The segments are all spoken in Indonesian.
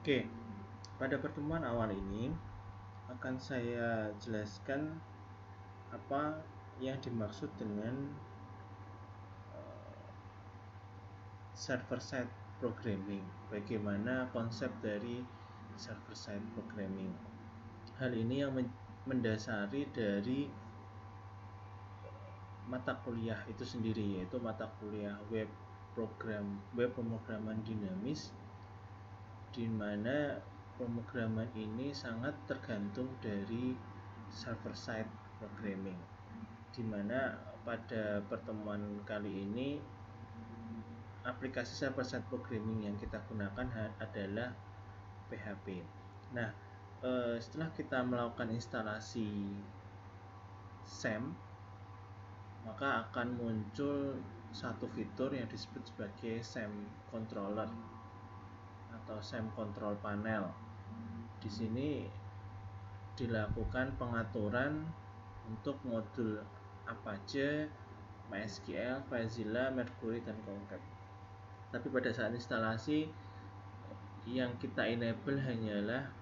Oke, pada pertemuan awal ini akan saya jelaskan apa yang dimaksud dengan server-side programming. Bagaimana konsep dari server-side programming. Hal ini yang mendasari dari mata kuliah itu sendiri, yaitu mata kuliah web pemrograman dinamis, di mana pemrograman ini sangat tergantung dari server side programming, di mana pada pertemuan kali ini aplikasi server side programming yang kita gunakan adalah PHP. Nah, setelah kita melakukan instalasi SAM, maka akan muncul satu fitur yang disebut sebagai SAM controller atau SAM control panel. Di sini dilakukan pengaturan untuk modul Apache, MySQL, FileZilla, Mercury, dan Concat. Tapi pada saat instalasi yang kita enable hanyalah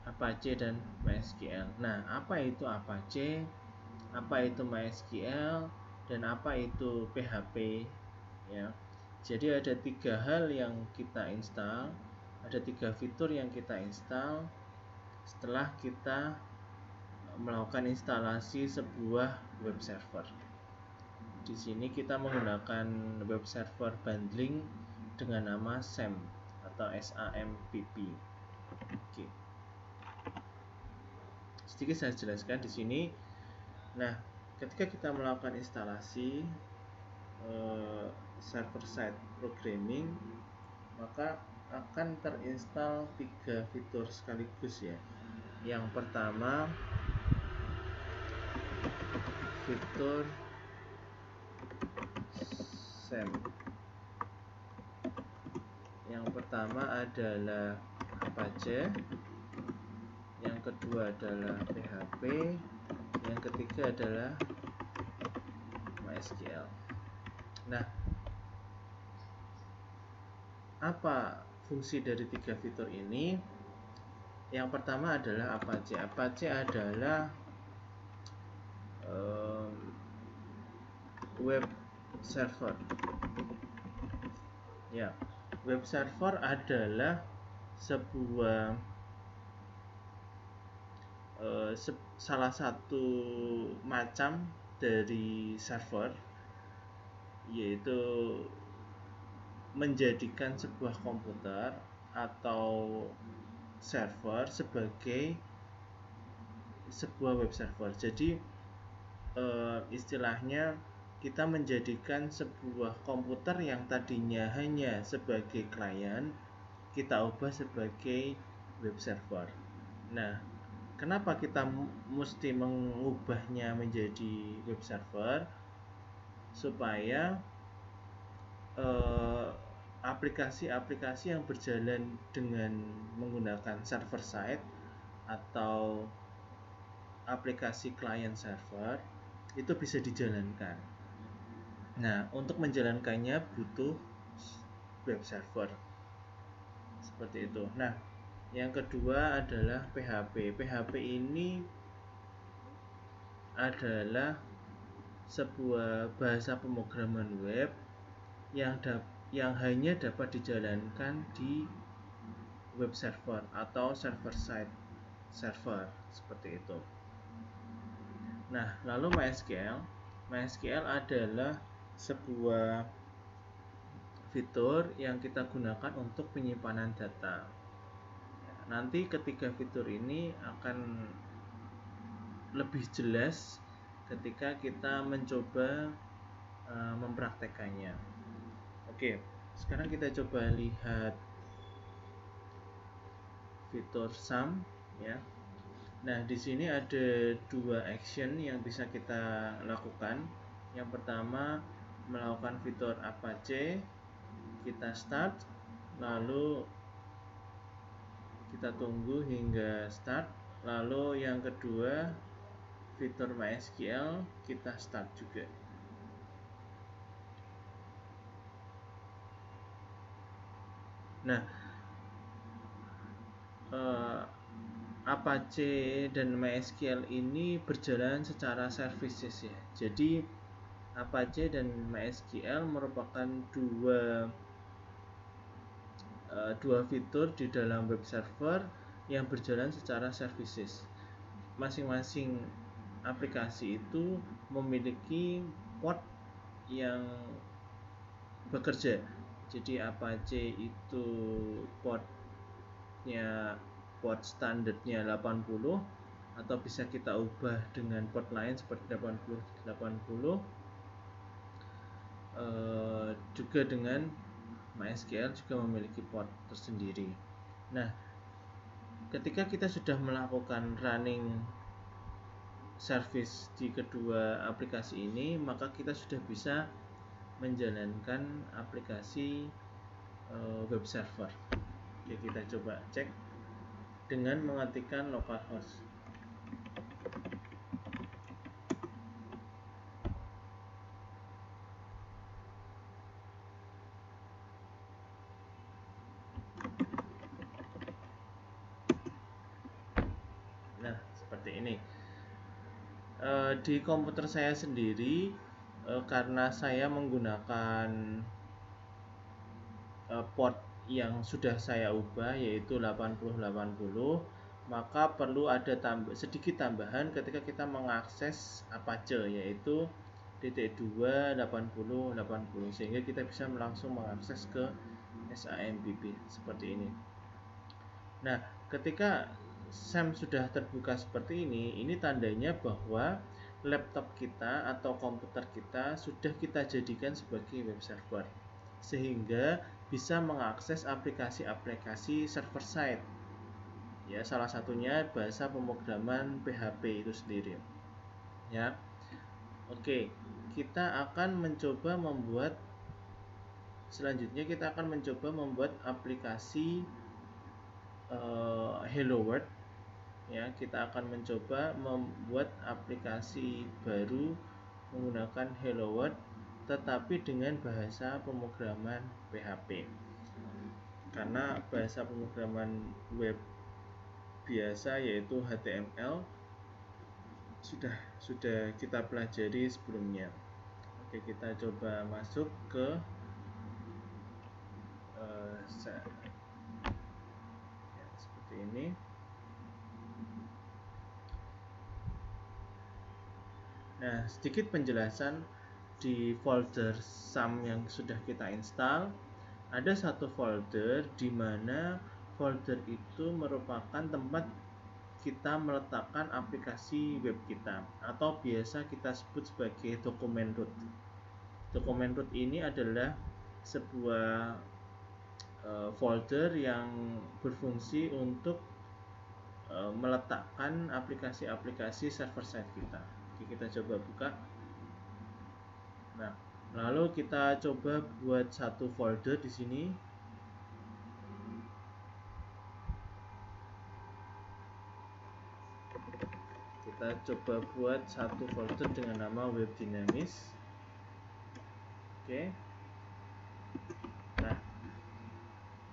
Apache dan MySQL. Nah, apa itu Apache, apa itu MySQL, dan apa itu PHP, ya. Jadi ada 3 hal yang kita install, ada 3 fitur yang kita install setelah kita melakukan instalasi sebuah web server. Di sini kita menggunakan web server bundling dengan nama SAMP atau SAMPP. Oke. Sedikit saya jelaskan di sini. Nah, ketika kita melakukan instalasi server side programming, maka akan terinstall 3 fitur sekaligus, ya. Yang pertama, fitur SAMP. Yang pertama adalah Apache, yang kedua adalah PHP, yang ketiga adalah MySQL. Nah, apa fungsi dari 3 fitur ini? Yang pertama adalah Apache. Apache adalah web server. Ya, web server adalah sebuah salah satu macam dari server, yaitu menjadikan sebuah komputer atau server sebagai sebuah web server. Jadi istilahnya kita menjadikan sebuah komputer yang tadinya hanya sebagai klien, kita ubah sebagai web server. Nah, kenapa kita mesti mengubahnya menjadi web server? Supaya aplikasi-aplikasi yang berjalan dengan menggunakan server side atau aplikasi client server itu bisa dijalankan. Nah, untuk menjalankannya butuh web server seperti itu. Nah, yang kedua adalah PHP. PHP ini adalah sebuah bahasa pemrograman web yang hanya dapat dijalankan di web server atau server side server seperti itu. Nah, lalu MySQL adalah sebuah fitur yang kita gunakan untuk penyimpanan data. Nanti ketiga fitur ini akan lebih jelas ketika kita mencoba mempraktekannya. Oke, sekarang kita coba lihat fitur SAM, ya. Nah, di sini ada 2 action yang bisa kita lakukan. Yang pertama, melakukan fitur Apache, kita start, lalu kita tunggu hingga start. Lalu yang kedua, fitur MySQL, kita start juga. Nah, Apache dan MySQL ini berjalan secara services ya. Jadi Apache dan MySQL merupakan dua fitur di dalam web server yang berjalan secara services. Masing-masing aplikasi itu memiliki port yang bekerja. Jadi Apache itu port standarnya 80, atau bisa kita ubah dengan port lain seperti 80. Juga dengan MySQL juga memiliki port tersendiri. Nah, ketika kita sudah melakukan running service di kedua aplikasi ini, maka kita sudah bisa menjalankan aplikasi web server. Oke, kita coba cek dengan mengetikkan localhost. Nah, seperti ini. Di komputer saya sendiri, karena saya menggunakan port yang sudah saya ubah yaitu 8080, maka perlu ada sedikit tambahan ketika kita mengakses Apache, yaitu .2 80 80, sehingga kita bisa langsung mengakses ke SAMBP seperti ini. Nah, ketika SAM sudah terbuka seperti ini tandanya bahwa laptop kita atau komputer kita sudah kita jadikan sebagai web server, sehingga bisa mengakses aplikasi-aplikasi server side. Ya, salah satunya bahasa pemrograman PHP itu sendiri. Ya. Oke, selanjutnya kita akan mencoba membuat aplikasi Hello World. Ya, kita akan mencoba membuat aplikasi baru menggunakan Hello World, tetapi dengan bahasa pemrograman PHP. Karena bahasa pemrograman web biasa yaitu HTML sudah kita pelajari sebelumnya. Oke, kita coba masuk ke ya, seperti ini. Nah, sedikit penjelasan di folder SAM yang sudah kita install. Ada satu folder di mana folder itu merupakan tempat kita meletakkan aplikasi web kita, atau biasa kita sebut sebagai dokumen root. Dokumen root ini adalah sebuah folder yang berfungsi untuk meletakkan aplikasi-aplikasi server side kita. Oke, kita coba buka. Nah, lalu kita coba buat satu folder di sini. Kita coba buat satu folder dengan nama web dinamis. Oke. Nah,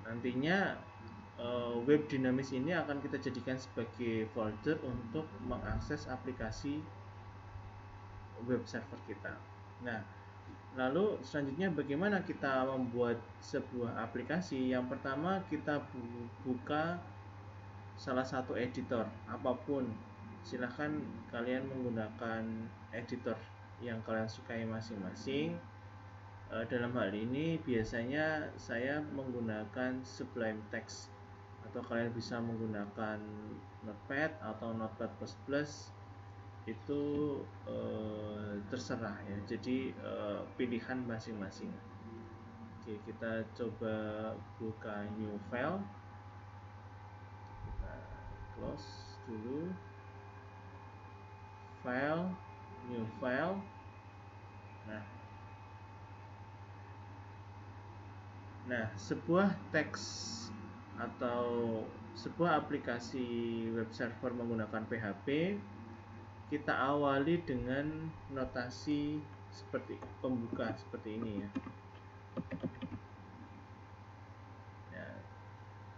nantinya web dinamis ini akan kita jadikan sebagai folder untuk mengakses aplikasi web server kita. Nah, lalu selanjutnya bagaimana kita membuat sebuah aplikasi? Yang pertama, kita buka salah satu editor apapun. Silahkan kalian menggunakan editor yang kalian sukai masing-masing. Dalam hal ini biasanya saya menggunakan Sublime Text, atau kalian bisa menggunakan Notepad atau Notepad++, itu terserah ya. Jadi pilihan masing-masing. Oke, kita coba buka new file. Kita close dulu. File, new file. Nah, sebuah teks atau sebuah aplikasi web server menggunakan PHP, kita awali dengan notasi seperti pembuka seperti ini ya.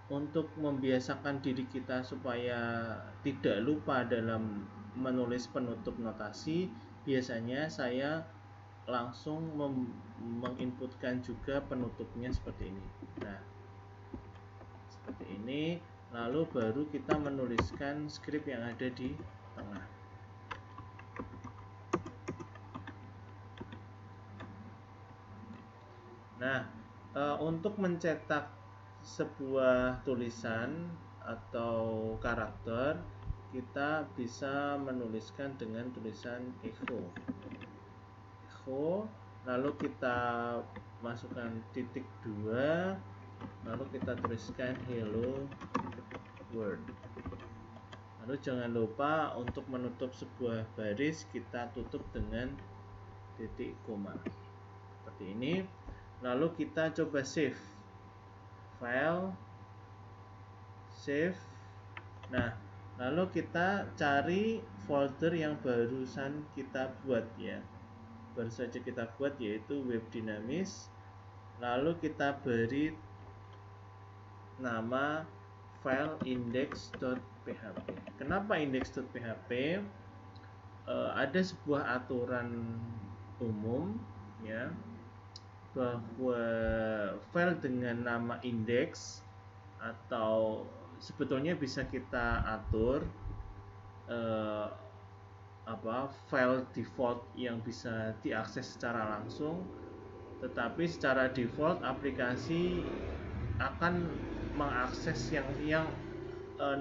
untuk membiasakan diri kita supaya tidak lupa dalam menulis penutup notasi, biasanya saya langsung menginputkan juga penutupnya seperti ini. Nah, seperti ini, lalu baru kita menuliskan skrip yang ada di tengah. Nah, untuk mencetak sebuah tulisan atau karakter, kita bisa menuliskan dengan tulisan echo, lalu kita masukkan titik 2, lalu kita tuliskan hello world. Lalu jangan lupa untuk menutup sebuah baris kita tutup dengan titik koma seperti ini. Lalu kita coba save file, save. Nah, lalu kita cari folder yang barusan kita buat ya, baru saja kita buat, yaitu web dinamis. Lalu kita beri nama file index.php. Kenapa index.php? Ada sebuah aturan umum ya, bahwa file dengan nama index atau sebetulnya bisa kita atur file default yang bisa diakses secara langsung, tetapi secara default aplikasi akan mengakses yang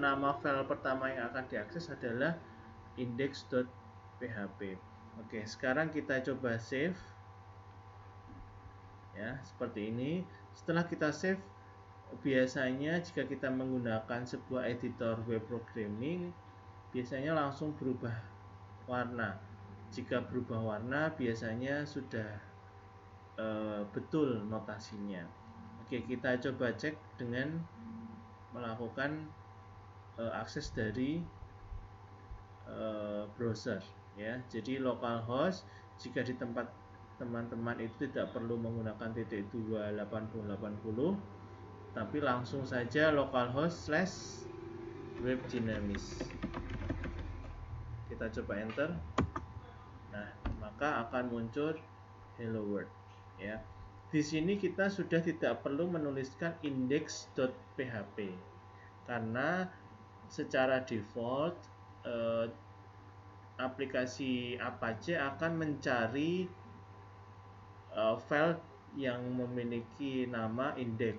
nama file pertama yang akan diakses adalah index.php. Oke, sekarang kita coba save ya, seperti ini. Setelah kita save, biasanya jika kita menggunakan sebuah editor web programming, biasanya langsung berubah warna. Jika berubah warna, biasanya sudah betul notasinya. Oke, kita coba cek dengan melakukan akses dari browser ya. Jadi localhost, jika di tempat teman-teman itu tidak perlu menggunakan titik 28080, tapi langsung saja localhost /webdinamis. Kita coba enter. Nah, maka akan muncul hello world ya. Di sini kita sudah tidak perlu menuliskan index.php karena secara default aplikasi Apache akan mencari file yang memiliki nama index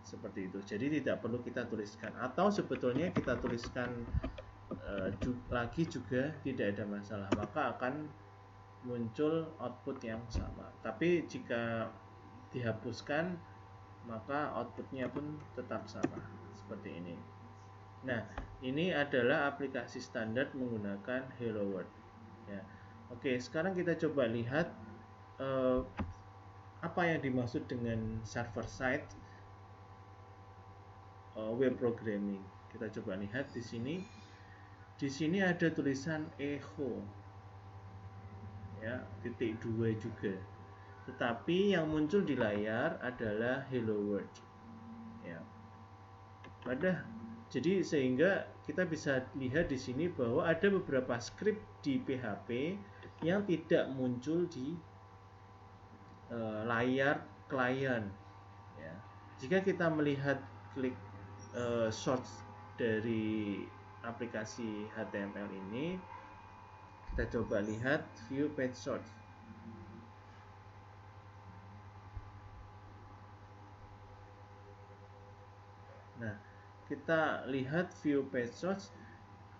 seperti itu. Jadi tidak perlu kita tuliskan, atau sebetulnya kita tuliskan lagi juga tidak ada masalah, maka akan muncul output yang sama. Tapi jika dihapuskan, maka outputnya pun tetap sama seperti ini. Nah, ini adalah aplikasi standar menggunakan hello world ya. Oke, sekarang kita coba lihat apa yang dimaksud dengan server side web programming. Kita coba lihat di sini. Di sini ada tulisan echo ya, titik 2 juga. Tetapi yang muncul di layar adalah hello world ya. Jadi sehingga kita bisa lihat di sini bahwa ada beberapa script di PHP yang tidak muncul di layar klien ya. Jika kita melihat klik source dari aplikasi HTML ini, kita coba lihat view page source. Nah, kita lihat view page source,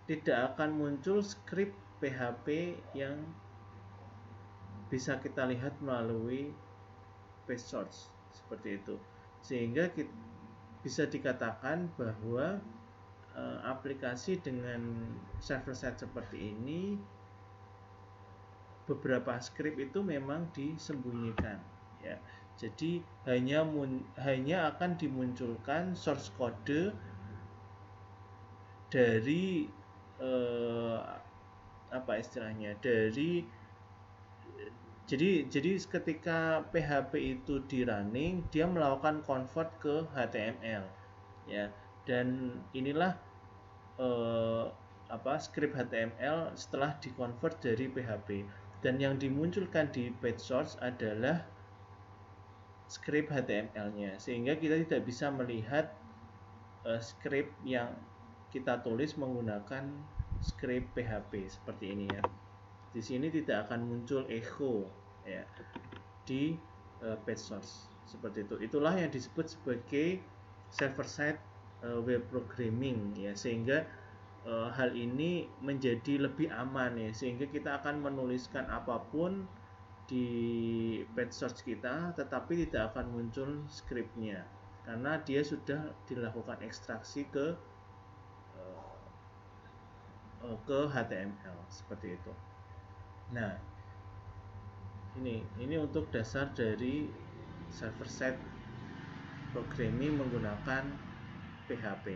tidak akan muncul script PHP yang bisa kita lihat melalui page source seperti itu. Sehingga bisa dikatakan bahwa aplikasi dengan server side seperti ini, beberapa script itu memang disembunyikan ya. Jadi hanya akan dimunculkan source code dari jadi ketika PHP itu di running, dia melakukan convert ke HTML ya. Dan inilah script HTML setelah dikonvert dari PHP. Dan yang dimunculkan di page source adalah script HTML-nya, sehingga kita tidak bisa melihat script yang kita tulis menggunakan script PHP seperti ini ya. Di sini tidak akan muncul echo ya di page source seperti itu. Itulah yang disebut sebagai server-side web programming ya, sehingga hal ini menjadi lebih aman ya, sehingga kita akan menuliskan apapun di page source kita tetapi tidak akan muncul scriptnya karena dia sudah dilakukan ekstraksi ke HTML seperti itu. Nah, ini untuk dasar dari server side programming menggunakan PHP.